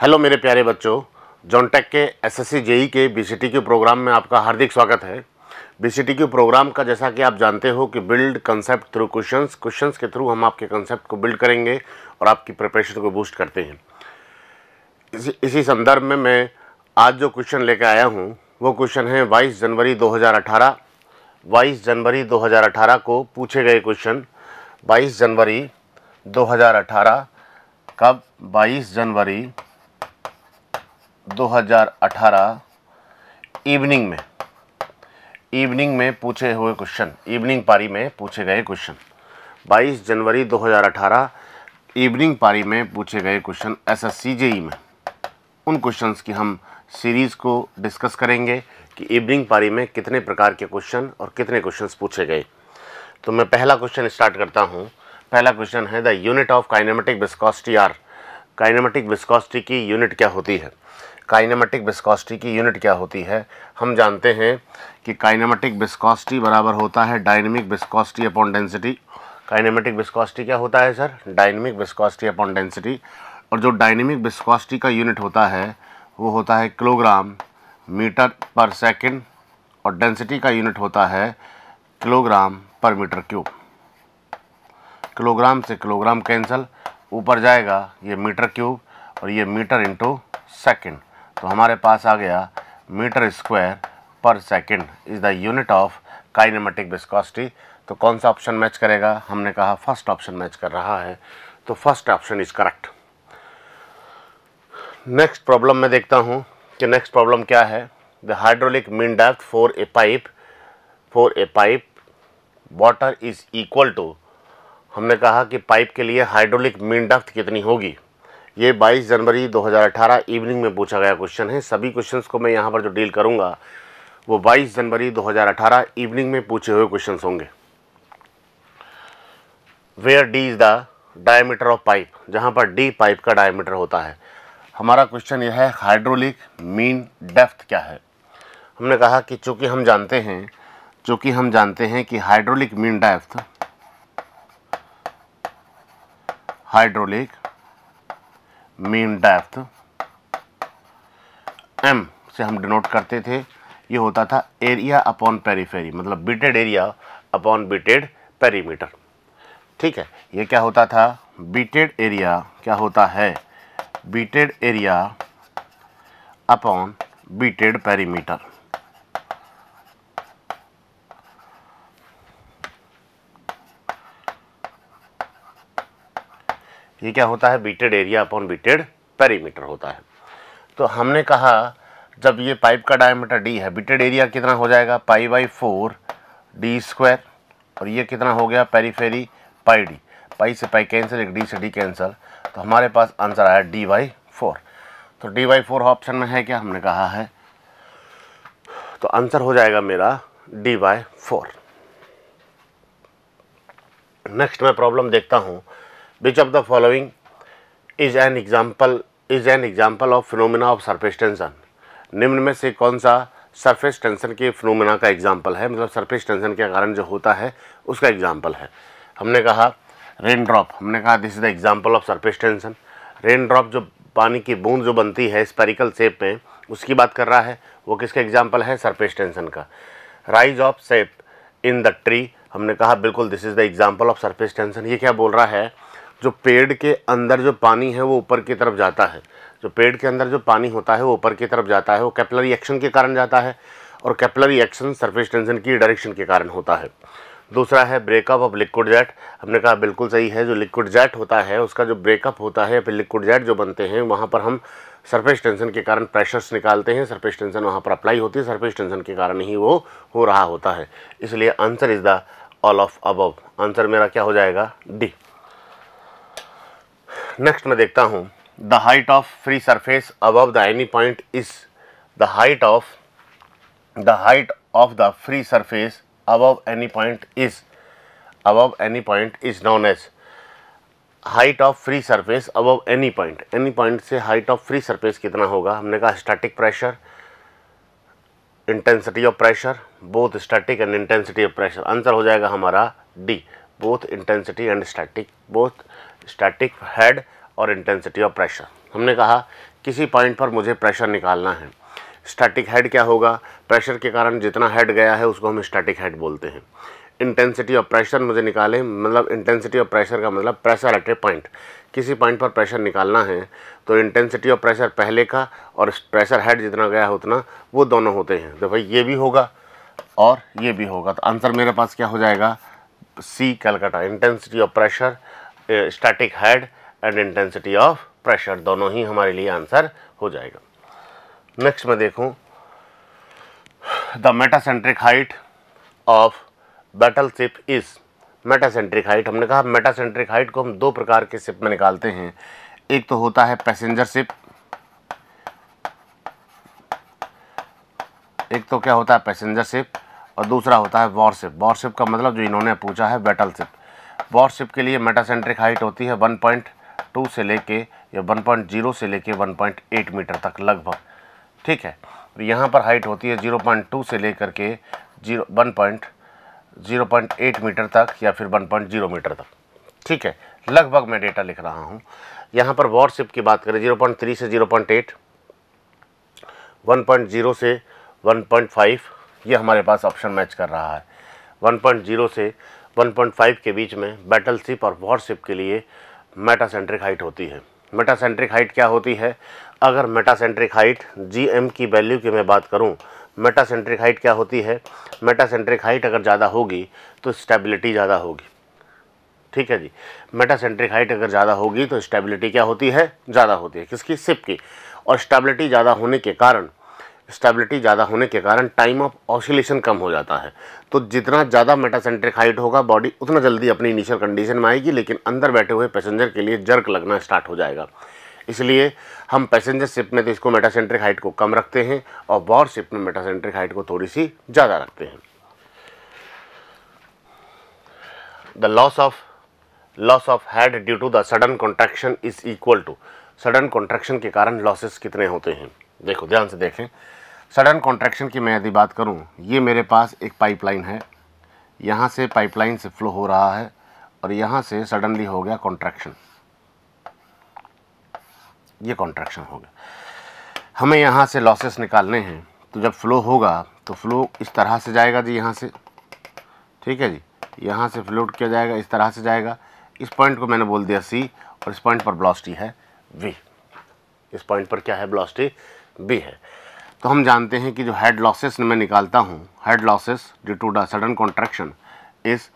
Hello मेरे प्यारे बच्चों, जॉनटेक के एसएससी जेई के बीसीटी के प्रोग्राम में आपका हार्दिक स्वागत है। बीसीटी के प्रोग्राम का जैसा कि आप जानते हो कि बिल्ड कंसेप्ट थ्रू क्वेश्चंस के थ्रू हम आपके कंसेप्ट को बिल्ड करेंगे और आपकी प्रिपरेशन को बूस्ट करते हैं। इसी संदर्भ में मैं आज जो क्वेश्चन लेकर आया हूँ वो क्वेश्चन है 22 जनवरी 2018। 22 जनवरी 2018 को पूछे गए क्वेश्चन 22 जनवरी 2018 कब 22 जनवरी 2018 इवनिंग में पूछे हुए क्वेश्चन, इवनिंग पारी में पूछे गए क्वेश्चन। 22 जनवरी 2018 इवनिंग पारी में पूछे गए क्वेश्चन एसएससी जेई में। उन क्वेश्चंस की हम सीरीज़ को डिस्कस करेंगे कि इवनिंग पारी में कितने प्रकार के क्वेश्चन और कितने क्वेश्चंस पूछे गए। तो मैं पहला क्वेश्चन स्टार्ट करता हूँ। पहला क्वेश्चन है the unit of kinematic viscosity are. Kinematic viscosity की यूनिट क्या होती है? काइनेमेटिक विस्कोसिटी की यूनिट क्या होती है? हम जानते हैं कि काइनेमेटिक विस्कोसिटी बराबर होता है dynamic viscosity upon density. Kinematic viscosity क्या होता है sir? Dynamic viscosity upon density. और जो डायनेमिक विस्कोसिटी का यूनिट होता है वो होता है किलोग्राम मीटर पर सेकंड, और डेंसिटी का यूनिट होता है किलोग्राम पर मीटर क्यूब। किलोग्राम से किलोग्राम कैंसल, ऊपर जाएगा ये मीटर क्यूब और ये मीटर इंटू सेकेंड, तो हमारे पास आ गया मीटर स्क्वायर पर second is the unit of kinematic viscosity. तो कौन सा ऑप्शन मैच करेगा? हमने कहा फर्स्ट ऑप्शन मैच कर रहा है, तो first option is correct. Next problem में देखता हूँ कि नेक्स्ट प्रॉब्लम क्या है। The hydraulic mean depth for a pipe water is equal to. हमने कहा कि पाइप के लिए हाइड्रोलिक मीन डेप्थ कितनी होगी। ये 22 जनवरी 2018 इवनिंग में पूछा गया क्वेश्चन है। सभी क्वेश्चंस को मैं यहाँ पर जो डील करूँगा वो 22 जनवरी 2018 इवनिंग में पूछे हुए क्वेश्चंस होंगे। Where D is the diameter of pipe, जहाँ पर डी पाइप का डायमीटर होता है। हमारा क्वेश्चन यह है हाइड्रोलिक मीन डेप्थ क्या है। हमने कहा कि चूँकि हम जानते हैं कि हाइड्रोलिक मीन डेप्थ एम से हम डिनोट करते थे। ये होता था एरिया अपॉन पेरीफेरी, मतलब बीटेड एरिया अपॉन बीटेड पेरीमीटर। ठीक है, ये क्या होता था? बीटेड एरिया क्या होता है? बीटेड एरिया अपॉन बीटेड पेरीमीटर। ये क्या होता है? बीटेड एरिया अपॉन बीटेड पेरीमीटर होता है। तो हमने कहा जब ये पाइप का डायमीटर डी है, बीटेड एरिया कितना हो जाएगा? π/4 डी स्क्वायर, और ये कितना हो गया? पेरीफेरी पाई डी। पाई से पाई कैंसिल, एक डी से डी कैंसिल, तो हमारे पास आंसर आया d/4। तो d/4 ऑप्शन में है क्या? हमने कहा है, तो आंसर हो जाएगा मेरा d/4। नेक्स्ट मैं प्रॉब्लम देखता हूँ। Which of the following is an example of phenomena of surface tension. निम्न में से कौन सा सरफेस टेंशन के फिनोमिना का एग्जाम्पल है, मतलब सरफेस टेंशन के कारण जो होता है उसका एग्जाम्पल है। हमने कहा रेन ड्रॉप, हमने कहा this is the example of surface tension. Rain drop जो पानी की बूंद जो बनती है स्पेरिकल शेप में, उसकी बात कर रहा है। वो किसका एग्जाम्पल है? सरफेस टेंशन का। Rise of shape in the tree, हमने कहा बिल्कुल this is the example of surface tension. ये क्या बोल रहा है? जो पेड़ के अंदर जो पानी है वो ऊपर की तरफ जाता है, जो पेड़ के अंदर जो पानी होता है वो ऊपर की तरफ जाता है, वो कैपिलरी एक्शन के कारण जाता है, और कैपिलरी एक्शन सरफेस टेंशन की डायरेक्शन के कारण होता है। दूसरा है ब्रेकअप ऑफ लिक्विड जेट। हमने कहा बिल्कुल सही है, जो लिक्विड जेट होता है उसका जो ब्रेकअप होता है, फिर लिक्विड जेट जो बनते हैं वहाँ पर हम सरफेस टेंशन के कारण प्रेशर्स निकालते हैं, सरफेस टेंशन वहाँ पर अप्लाई होती है, सरफेस टेंशन के कारण ही वो हो रहा होता है। इसलिए answer is the all of above. Answer मेरा क्या हो जाएगा? डी। नेक्स्ट मैं देखता हूँ the height of free surface above the any point is the height of the free surface above any point is known as height of free surface above any point से height of free surface कितना होगा? हमने कहा static pressure, intensity of pressure, both static and intensity of pressure. Answer हो जाएगा हमारा D, both intensity and static, both static head और intensity of pressure. हमने कहा किसी पॉइंट पर मुझे प्रेशर निकालना है। स्टैटिक हेड क्या होगा, प्रेशर के कारण जितना हेड गया है उसको हम स्टैटिक हेड बोलते हैं। इंटेंसिटी ऑफ प्रेशर मुझे निकाले, मतलब इंटेंसिटी ऑफ प्रेशर का मतलब प्रेशर एट ए पॉइंट, किसी पॉइंट पर प्रेशर निकालना है तो इंटेंसिटी ऑफ प्रेशर पहले का और प्रेशर हेड जितना गया है उतना, वो दोनों होते हैं। तो भाई ये भी होगा और ये भी होगा, तो आंसर मेरे पास क्या हो जाएगा, C Calcutta. Intensity of pressure, static head and intensity of pressure दोनों ही हमारे लिए आंसर हो जाएगा। नेक्स्ट मैं देखूं, the metacentric height of battleship is. Metacentric height, हमने कहा मेटासेंट्रिक हाइट को हम दो प्रकार के शिप में निकालते हैं। एक तो होता है पैसेंजर शिप, एक तो क्या होता है पैसेंजर शिप, और दूसरा होता है वॉरशिप। वॉरशिप का मतलब जो इन्होंने पूछा है बैटलशिप। वॉरशिप के लिए मेटासेंट्रिक हाइट होती है 1.2 से लेके या 1.0 से लेके 1.8 मीटर तक लगभग, ठीक है। यहाँ पर हाइट होती है 0.2 से लेकर के 0.8 मीटर तक या फिर 1.0 मीटर तक, ठीक है। लगभग मैं डेटा लिख रहा हूँ। यहाँ पर वॉरशिप की बात करें 0.3 से 0.8, 1.0 से 1.5, ये हमारे पास ऑप्शन मैच कर रहा है। 1.0 से 1.5 के बीच में बैटलशिप और वॉरशिप के लिए मेटासेंट्रिक हाइट होती है। मेटासेंट्रिक हाइट क्या होती है, अगर मेटासेंट्रिक हाइट जीएम की वैल्यू की मैं बात करूं, मेटासेंट्रिक हाइट क्या होती है, मेटासेंट्रिक हाइट अगर ज़्यादा होगी तो स्टेबिलिटी ज़्यादा होगी, ठीक है जी। मेटासेंट्रिक हाइट अगर ज़्यादा होगी तो स्टेबिलिटी क्या होती है, ज़्यादा होती है, किसकी, शिप की। और स्टेबिलिटी ज़्यादा होने के कारण टाइम ऑफ ऑसिलेशन कम हो जाता है। तो जितना ज़्यादा मेटासेंट्रिक हाइट होगा बॉडी उतना जल्दी अपनी इनिशियल कंडीशन में आएगी, लेकिन अंदर बैठे हुए पैसेंजर के लिए जर्क लगना स्टार्ट हो जाएगा। इसलिए हम पैसेंजर शिप में तो इसको मेटासेंट्रिक हाइट को कम रखते हैं और वॉर शिप में मेटासेंट्रिक हाइट को थोड़ी सी ज़्यादा रखते हैं। The loss of head due to the sudden contraction is equal to. Sudden contraction के कारण लॉसेस कितने होते हैं, देखो ध्यान से देखें। सडन कॉन्ट्रैक्शन की मैं यदि बात करूं, ये मेरे पास एक पाइपलाइन है, यहाँ से पाइपलाइन से फ्लो हो रहा है और यहाँ से सडनली हो गया कॉन्ट्रैक्शन, ये कॉन्ट्रैक्शन हो गया। हमें यहाँ से लॉसेस निकालने हैं, तो जब फ्लो होगा तो फ्लो इस तरह से जाएगा जी, यहाँ से, ठीक है जी, यहाँ से फ्लोट किया जाएगा, इस तरह से जाएगा। इस पॉइंट को मैंने बोल दिया सी, और इस पॉइंट पर वेलोसिटी है v। इस पॉइंट पर क्या है, वेलोसिटी v है। तो हम जानते हैं कि जो हेड लॉसेस मैं निकालता हूँ, head losses due to the sudden contraction is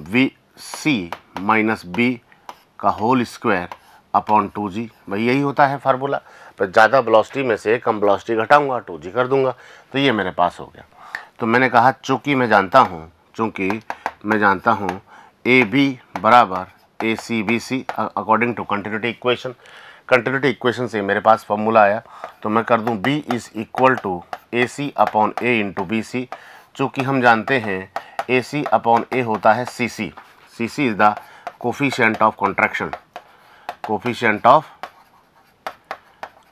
VC minus B का होल स्क्वायर अपॉन 2G। भाई यही होता है फार्मूला। पर ज़्यादा वेलोसिटी में से कम वेलोसिटी घटाऊंगा, 2G कर दूंगा, तो ये मेरे पास हो गया। तो मैंने कहा चूँकि मैं जानता हूँ AB बराबर ACBC according to continuity equation. Continuity equation से मेरे पास फॉर्मूला आया, तो मैं कर दूं B is equal to AC upon A into BC। चूँकि हम जानते हैं AC अपॉन A होता है CC। CC is the coefficient of contraction, coefficient of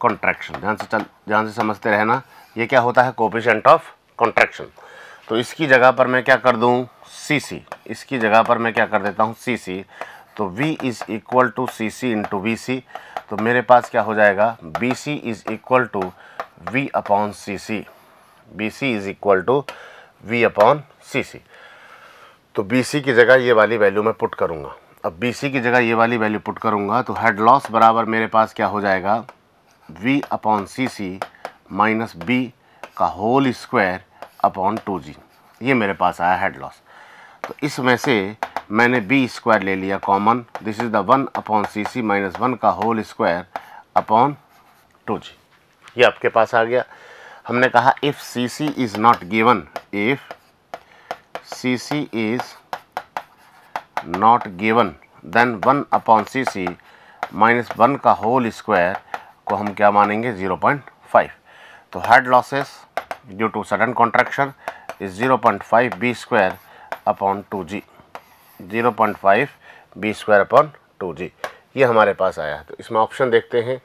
contraction. ध्यान से समझते रहना, ये क्या होता है, कोफिशिएंट ऑफ कॉन्ट्रैक्शन। तो इसकी जगह पर मैं क्या कर दूं, CC, इसकी जगह पर मैं क्या कर देता हूं, CC। तो V is equal to CC into BC। तो मेरे पास क्या हो जाएगा, BC is equal to V upon CC। BC is equal to V upon CC। तो BC की जगह ये वाली वैल्यू मैं पुट करूँगा। अब BC की जगह ये वाली वैल्यू पुट करूँगा तो हेड लॉस बराबर मेरे पास क्या हो जाएगा, V upon CC minus B का होल स्क्वायर अपॉन 2G। ये मेरे पास आया हेड लॉस। तो इसमें से मैंने B स्क्वायर ले लिया common, this is the 1 upon CC minus 1 का होल स्क्वायर अपॉन 2G। ये आपके पास आ गया। हमने कहा if CC is not given, if CC is not given then 1 upon CC minus 1 का होल स्क्वायर को हम क्या मानेंगे, 0.5। तो head losses due to sudden contraction is 0.5 B square upon 2G, 0.5 B square upon 2G। ये हमारे पास आया है। तो इसमें ऑप्शन देखते हैं,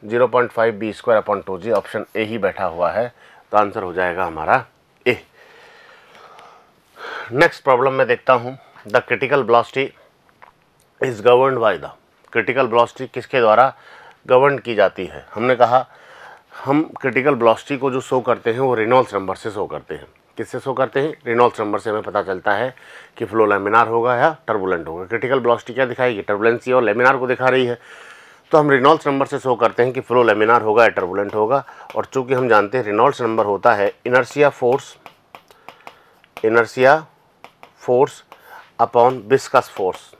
0.5 B square upon 2G, option A ही बैठा हुआ है, तो आंसर हो जाएगा हमारा ए। नेक्स्ट प्रॉब्लम में देखता हूँ, the critical velocity is governed by the. Critical velocity किसके द्वारा गवर्न की जाती है। हमने कहा हम क्रिटिकल वेलोसिटी को जो शो करते हैं वो रेनॉल्ड्स नंबर से शो करते हैं। किससे शो करते हैं? रेनॉल्ड्स नंबर से हमें पता चलता है कि फ्लो लैमिनार होगा या टर्बुलेंट होगा। क्रिटिकल वेलोसिटी क्या दिखाएगी? टर्बुलेंसी और लैमिनार को दिखा रही है। तो हम रेनॉल्ड्स नंबर से शो करते हैं कि फ्लो लैमिनार होगा या टर्बुलेंट होगा। और चूंकि हम जानते हैं रेनॉल्ड्स नंबर होता है inertia force upon viscous force.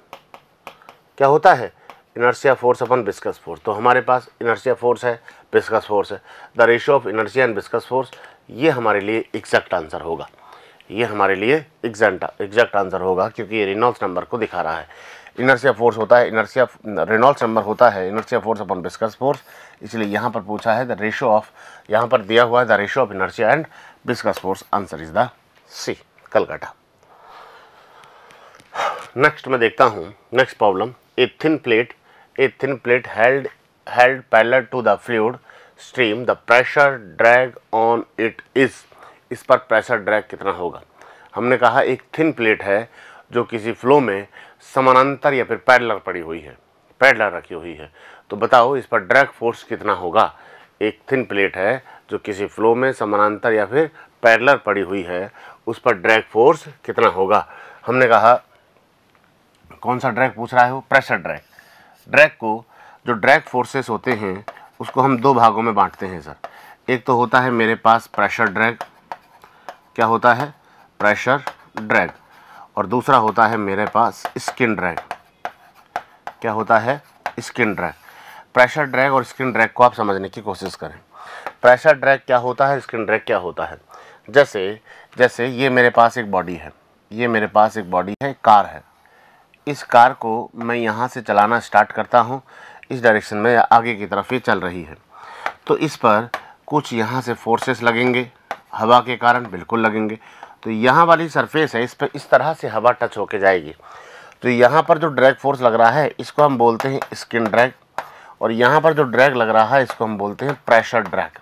क्या होता है? इनर्शिया फोर्स अपन विस्कस फोर्स। तो हमारे पास इनर्शिया फोर्स है, विस्कस फोर्स है। The ratio of inertia and viscous force, ये हमारे लिए एग्जैक्ट आंसर होगा। ये हमारे लिए एग्जैक्ट आंसर होगा, क्योंकि ये रेनॉल्ड्स नंबर को दिखा रहा है। इनर्शिया फोर्स होता है रेनॉल्ड्स नंबर होता है inertia force upon viscous force. इसलिए यहाँ पर पूछा है द रेशियो ऑफ, यहाँ पर दिया हुआ है the ratio of inertia and viscous force. Answer is the C, Calcutta. Next मैं देखता हूँ next problem. A thin plate held parallel to the fluid stream, the pressure drag on it is। इस पर प्रेशर ड्रैग कितना होगा? हमने कहा एक थिन प्लेट है जो किसी फ्लो में समानांतर या फिर पैरेलल पड़ी हुई है, पैरेलल रखी हुई है। तो बताओ इस पर ड्रैग फोर्स कितना होगा? एक थिन प्लेट है जो किसी फ्लो में समानांतर या फिर पैरेलल पड़ी हुई है, उस पर ड्रैग फोर्स कितना होगा? हमने कहा कौन सा ड्रैग पूछ रहा है? वो प्रेशर ड्रैग। ड्रैग को, जो ड्रैग फोर्सेस होते हैं उसको हम दो भागों में बांटते हैं सर। एक तो होता है मेरे पास प्रेशर ड्रैग, क्या होता है? Pressure drag. और दूसरा होता है मेरे पास स्किन ड्रैग। क्या होता है? Skin drag. प्रेशर ड्रैग और स्किन ड्रैग को आप समझने की कोशिश करें। प्रेशर ड्रैग क्या होता है, स्किन ड्रैग क्या होता है? जैसे ये मेरे पास एक बॉडी है, ये मेरे पास एक बॉडी है, एक कार है। इस कार को मैं यहाँ से चलाना स्टार्ट करता हूँ, इस डायरेक्शन में आगे की तरफ ये चल रही है। तो इस पर कुछ यहाँ से फोर्सेस लगेंगे, हवा के कारण बिल्कुल लगेंगे। तो यहाँ वाली सरफेस है, इस पर इस तरह से हवा टच होके जाएगी। तो यहाँ पर जो ड्रैग फोर्स लग रहा है इसको हम बोलते हैं स्किन ड्रैग, और यहाँ पर जो ड्रैग लग रहा है इसको हम बोलते हैं प्रेशर ड्रैग।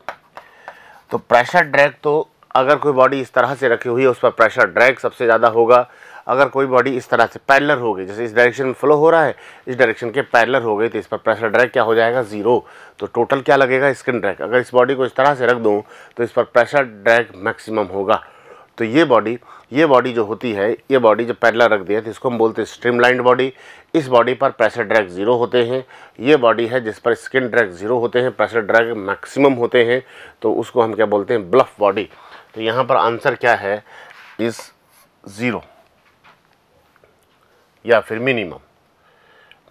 तो प्रेशर ड्रैग, तो अगर कोई बॉडी इस तरह से रखी हुई है उस पर प्रेशर ड्रैग सबसे ज़्यादा होगा। अगर कोई बॉडी इस तरह से पैरेलल हो गई, जैसे इस डायरेक्शन में फ्लो हो रहा है, इस डायरेक्शन के पैरेलल हो गई, तो इस पर प्रेशर ड्रैग क्या हो जाएगा? ज़ीरो। तो टोटल क्या लगेगा? Skin drag. अगर इस बॉडी को इस तरह से रख दूं तो इस पर प्रेशर ड्रैग मैक्सिमम होगा। तो ये बॉडी जो होती है, ये बॉडी जब पैरेलल रख दिया तो इसको हम बोलते हैं स्ट्रीमलाइंड बॉडी। इस बॉडी पर प्रेशर ड्रैग ज़ीरो होते हैं। ये बॉडी है जिस पर स्किन ड्रैग ज़ीरो होते हैं, प्रेशर ड्रैग मैक्सिमम होते हैं, तो उसको हम क्या बोलते हैं? Bluff body. तो यहाँ पर आंसर क्या है? इस ज़ीरो या फिर मिनिमम।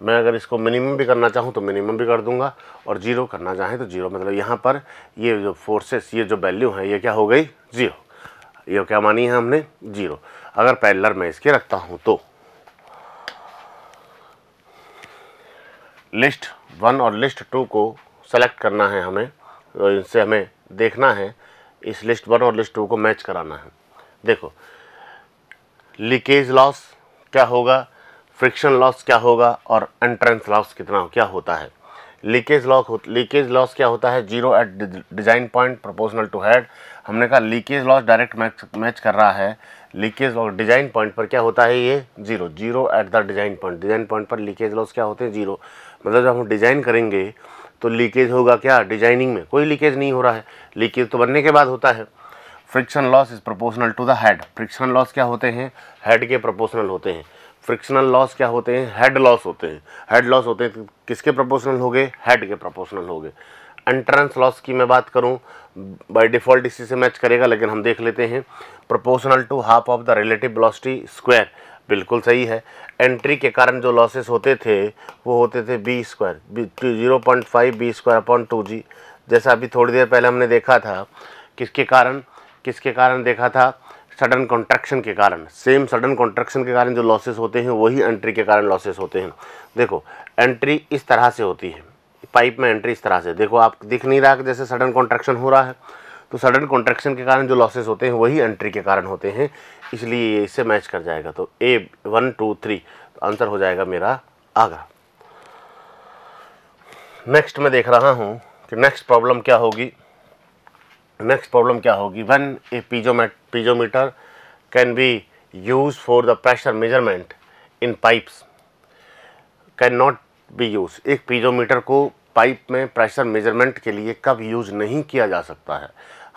मैं अगर इसको मिनिमम भी करना चाहूँ तो मिनिमम भी कर दूंगा, और जीरो करना चाहें तो जीरो। मतलब यहाँ पर ये जो फोर्सेस, ये जो वैल्यू है, ये क्या हो गई? जीरो। ये क्या मानी है हमने? जीरो। अगर पैरेलल मैं इसके रखता हूँ तो लिस्ट 1 और लिस्ट 2 को सेलेक्ट करना है हमें, तो इनसे हमें देखना है, इस लिस्ट 1 और लिस्ट 2 को मैच कराना है। देखो, लीकेज लॉस क्या होगा, फ्रिक्शन लॉस क्या होगा, और एंट्रेंस लॉस कितना क्या होता है? लीकेज लॉस क्या होता है? Zero at design point proportional to head. हमने कहा लीकेज लॉस डायरेक्ट मैच कर रहा है। लीकेज लॉस डिजाइन पॉइंट पर क्या होता है? ये zero at the design point पर लीकेज लॉस क्या होते हैं? जीरो। मतलब जब हम डिजाइन करेंगे तो लीकेज होगा क्या? डिजाइनिंग में कोई लीकेज नहीं हो रहा है, लीकेज तो बनने के बाद होता है। Friction loss is proportional to the head. Friction loss क्या होते हैं? हेड के प्रोपोर्शनल होते हैं। फ्रिक्शनल लॉस क्या होते हैं? हेड लॉस होते हैं। हेड लॉस होते हैं किसके प्रोपोर्शनल हो गए? हेड के प्रोपोर्शनल हो गए। एंट्रेंस लॉस की मैं बात करूं, बाय डिफ़ॉल्ट इसी से मैच करेगा, लेकिन हम देख लेते हैं। Proportional to half of the relative velocity square, बिल्कुल सही है। एंट्री के कारण जो लॉसेस होते थे वो होते थे B square, 0.5 B square upon 2g। जैसा अभी थोड़ी देर पहले हमने देखा था, किसके कारण देखा था? सडन कॉन्ट्रैक्शन के कारण। सेम सडन कॉन्ट्रैक्शन के कारण जो लॉसेस होते हैं वही एंट्री के कारण लॉसेस होते हैं। देखो, एंट्री इस तरह से होती है, पाइप में एंट्री इस तरह से, देखो आप दिख नहीं रहा कि जैसे सडन कॉन्ट्रैक्शन हो रहा है, तो सडन कॉन्ट्रैक्शन के कारण जो लॉसेस होते हैं वही एंट्री के कारण होते हैं, इसलिए ये इससे मैच कर जाएगा। तो A 1 2 3 तो आंसर हो जाएगा मेरा आगरा। नेक्स्ट मैं देख रहा हूँ कि नेक्स्ट प्रॉब्लम क्या होगी। When A piezometer can be use for the pressure measurement in pipes can not B use. एक पीजोमीटर को पाइप में प्रेशर मेजरमेंट के लिए कब यूज़ नहीं किया जा सकता है।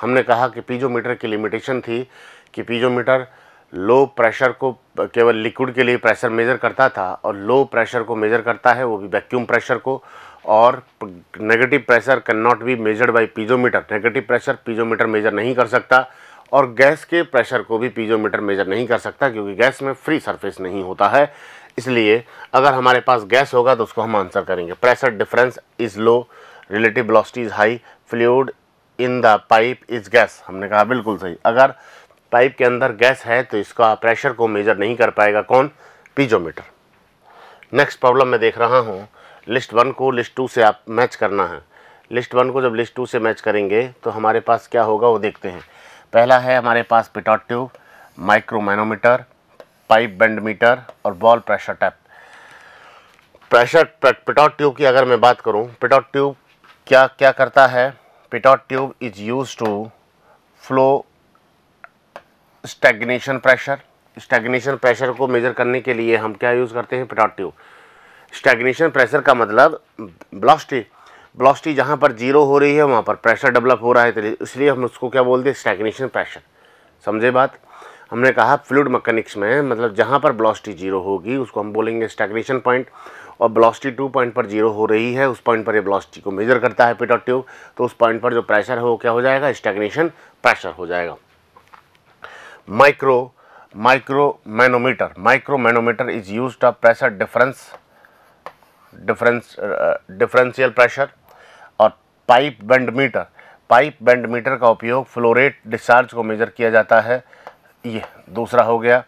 हमने कहा कि पीजोमीटर की लिमिटेशन थी कि पीजोमीटर लो प्रेशर को केवल लिक्विड के लिए प्रेशर मेज़र करता था और लो प्रेशर को मेज़र करता है, वो भी वैक्यूम प्रेशर को। और negative pressure can not be measured by piezometer, negative pressure piezometer measure नहीं कर सकता। और गैस के प्रेशर को भी पीजोमीटर मेजर नहीं कर सकता क्योंकि गैस में फ्री सरफेस नहीं होता है। इसलिए अगर हमारे पास गैस होगा तो उसको हम आंसर करेंगे pressure difference is low, relative velocity is high, fluid in the pipe is gas. हमने कहा बिल्कुल सही। अगर पाइप के अंदर गैस है तो इसका प्रेशर को मेजर नहीं कर पाएगा कौन? पीजोमीटर। नेक्स्ट प्रॉब्लम मैं देख रहा हूँ, लिस्ट 1 को लिस्ट 2 से आप मैच करना है। लिस्ट 1 को जब लिस्ट 2 से मैच करेंगे तो हमारे पास क्या होगा वो देखते हैं। पहला है हमारे पास pitot tube, micromanometer, pipe bend meter और wall pressure tap. Pitot tube की अगर मैं बात करूं, पिटॉट ट्यूब क्या क्या करता है? Pitot tube is used to flow stagnation pressure. Stagnation pressure को मेजर करने के लिए हम क्या यूज़ करते हैं? Pitot tube. स्टैग्नेशन प्रेशर का मतलब वेलोसिटी जहाँ पर जीरो हो रही है वहाँ पर प्रेशर डेवलप हो रहा है, तो इसलिए हम उसको क्या बोलते हैं? Stagnation pressure. समझे बात? हमने कहा फ्लूइड मैकेनिक्स में मतलब जहाँ पर वेलोसिटी जीरो होगी उसको हम बोलेंगे स्टैग्नेशन पॉइंट, और वेलोसिटी 2 पॉइंट पर जीरो हो रही है उस पॉइंट पर ये वेलोसिटी को मेजर करता है पिटॉट ट्यूब, तो उस पॉइंट पर जो प्रेशर है वो क्या हो जाएगा? स्टैग्नेशन प्रेशर हो जाएगा। Micromanometer is used to pressure differential pressure. और पाइप बेंड मीटर का उपयोग फ्लो रेट डिस्चार्ज को मेजर किया जाता है, ये दूसरा हो गया।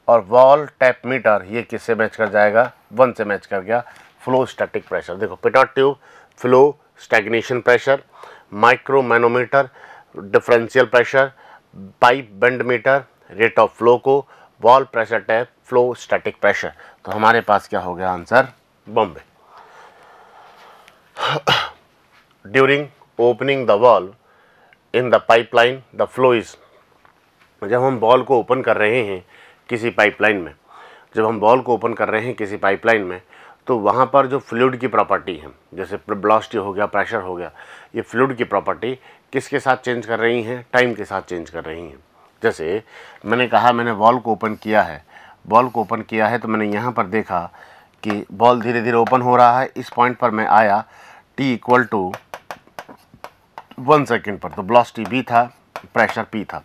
और वॉल टैप मीटर ये किससे मैच कर जाएगा? 1 से मैच कर गया, फ्लो स्टैटिक प्रेशर। देखो pitot tube flow stagnation pressure, micromanometer differential pressure, pipe bend meter rate of flow को, wall pressure tap flow static pressure. तो हमारे पास क्या हो गया answer? Bombay. During opening the valve in the pipeline the flow is. जब हम ball को ओपन कर रहे हैं किसी पाइपलाइन में, तो वहाँ पर जो फ्लूइड की प्रॉपर्टी है, जैसे वेलोसिटी हो गया, प्रेशर हो गया, ये फ्लूइड की प्रॉपर्टी किसके साथ चेंज कर रही हैं? टाइम के साथ चेंज कर रही हैं। जैसे मैंने कहा मैंने बॉल को ओपन किया है तो मैंने यहाँ पर देखा कि बॉल धीरे धीरे ओपन हो रहा है। इस पॉइंट पर मैं आया t इक्वल टू 1 सेकेंड पर, तो वेलोसिटी v था, प्रेशर p था।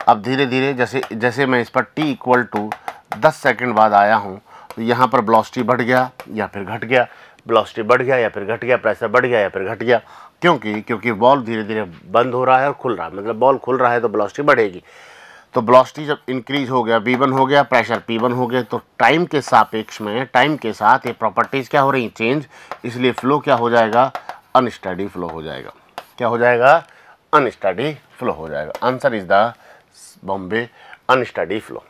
अब धीरे धीरे जैसे मैं इस पर t इक्वल टू 10 सेकेंड बाद आया हूँ तो यहाँ पर वेलोसिटी बढ़ गया या फिर घट गया, वेलोसिटी बढ़ गया या फिर घट गया, प्रेशर बढ़ गया या फिर घट गया। क्योंकि बॉल धीरे धीरे बंद हो रहा है और खुल रहा है, मतलब बॉल खुल रहा है तो वेलोसिटी बढ़ेगी। तो वेलोसिटी जब इंक्रीज हो गया, v1 हो गया, प्रेशर p1 हो गया, तो टाइम के सापेक्ष में, टाइम के साथ ये प्रॉपर्टीज़ क्या हो रही? चेंज। इसलिए फ्लो क्या हो जाएगा? अनस्टेडी फ्लो हो जाएगा। क्या हो जाएगा? अनस्टेडी फ्लो हो जाएगा। Answer is the Bombay, unsteady flow.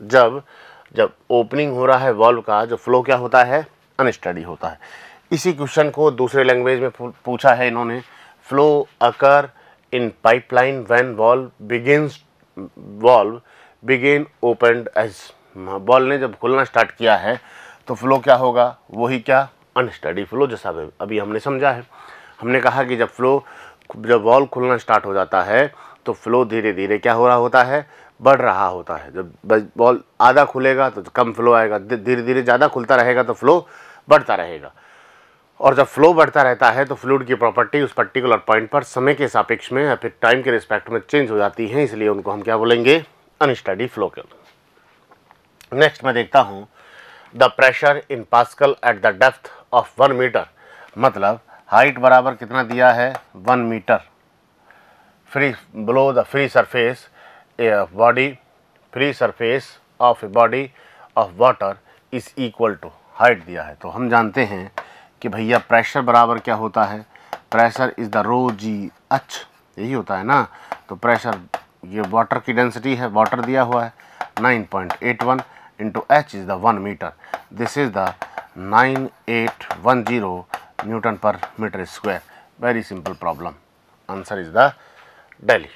जब ओपनिंग हो रहा है वॉल्व का, जो फ्लो क्या होता है? अनस्टेडी होता है। इसी क्वेश्चन को दूसरे लैंग्वेज में पूछा है इन्होंने, flow occur in pipeline when valve begin opened edge. Valve ने जब खुलना स्टार्ट किया है तो फ्लो क्या होगा? वही क्या? अनस्टेडी फ्लो, जैसा अभी हमने समझा है। हमने कहा कि जब वॉल्व खुलना स्टार्ट हो जाता है तो फ्लो धीरे धीरे क्या हो रहा होता है? बढ़ रहा होता है। जब बॉल आधा खुलेगा तो कम फ्लो आएगा, धीरे धीरे ज़्यादा खुलता रहेगा तो फ्लो बढ़ता रहेगा। और जब फ्लो बढ़ता रहता है तो फ्लूइड की प्रॉपर्टी उस पर्टिकुलर पॉइंट पर समय के सापेक्ष में या फिर टाइम के रिस्पेक्ट में चेंज हो जाती है, इसलिए उनको हम क्या बोलेंगे? अनस्टेडी फ्लो के। नेक्स्ट मैं देखता हूँ the pressure in pascal at the depth of 1 metre, मतलब हाइट बराबर कितना दिया है? 1 metre. Below the free surface of a body of water is equal to, height दिया है। तो हम जानते हैं कि भैया प्रेशर बराबर क्या होता है? Pressure is the rho g h, यही होता है ना। तो प्रेशर, ये वाटर की डेंसिटी है, वाटर दिया हुआ है 9.81 into H is the 1 metre. This is the 9810 newton per metre square. Very simple problem. Answer is the Delhi.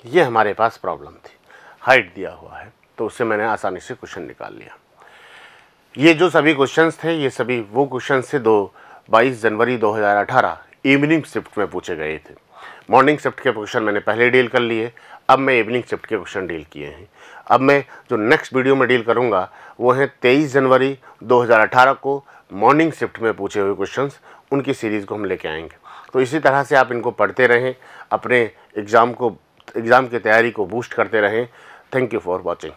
ये हमारे पास प्रॉब्लम थी, हाइट दिया हुआ है तो उससे मैंने आसानी से क्वेश्चन निकाल लिया। ये जो सभी क्वेश्चंस थे ये सभी वो क्वेश्चंस थे 22 जनवरी 2018 इवनिंग शिफ्ट में पूछे गए थे। मॉर्निंग शिफ्ट के क्वेश्चन मैंने पहले डील कर लिए, अब मैं इवनिंग शिफ्ट के क्वेश्चन डील किए हैं। अब मैं जो नेक्स्ट वीडियो में डील करूंगा वो है 23 जनवरी 2018 को मॉर्निंग शिफ्ट में पूछे हुए क्वेश्चंस, उनकी सीरीज़ को हम लेके आएंगे। तो इसी तरह से आप इनको पढ़ते रहें, अपने एग्ज़ाम की तैयारी को बूस्ट करते रहें। Thank you for watching.